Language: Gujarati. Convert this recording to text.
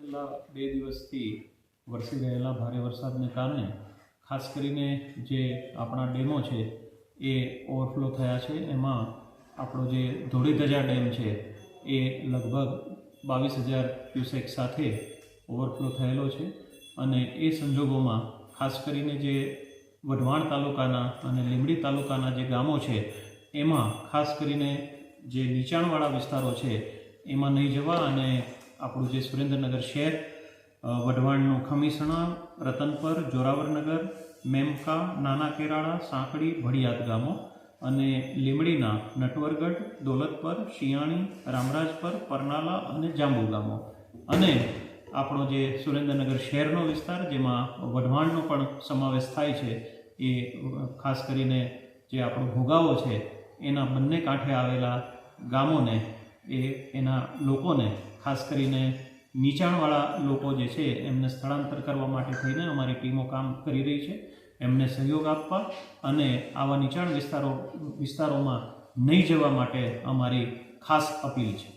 છેલ્લા 2 દિવસથી વરસી રહેલા ભારે વરસાદને કારણે ખાસ કરીને જે આપણા ડેમો છે એ ઓવરફ્લો થયા છે। એમાં આપણો જે ધોળીધજા ડેમ છે એ લગભગ 22,000 ક્યુસેક સાથે ઓવરફ્લો થયેલો છે અને એ સંજોગોમાં ખાસ કરીને જે વઢવાણ તાલુકાના અને લીંબડી તાલુકાના જે ગામો છે એમાં ખાસ કરીને જે નીચાણવાળા વિસ્તારો છે એમાં નહીં જવા અને આપણું જે સુરેન્દ્રનગર શહેર, વઢવાણનું ખમીસણા, રતનપર, જોરાવરનગર, મેમકા, નાના કેરાળા, સાંકડી, ભડિયાદ ગામો અને લીંબડીના નટવરગઢ, દોલતપર, શિયાણી, રામરાજપર, પરનાલા અને જાંબુ ગામો અને આપણો જે સુરેન્દ્રનગર શહેરનો વિસ્તાર જેમાં વઢવાણનો પણ સમાવેશ થાય છે એ ખાસ કરીને જે આપણો ભોગાવો છે એના બંને કાંઠે આવેલા ગામોને એના લોકોને ખાસ કરીને નીચાણવાળા લોકો જે છે એમને સ્થળાંતર કરવા માટે થઈને અમારી ટીમો કામ કરી રહી છે। એમને સહયોગ આપવા અને આવા નીચાણ વિસ્તારોમાં નહીં જવા માટે અમારી ખાસ અપીલ છે।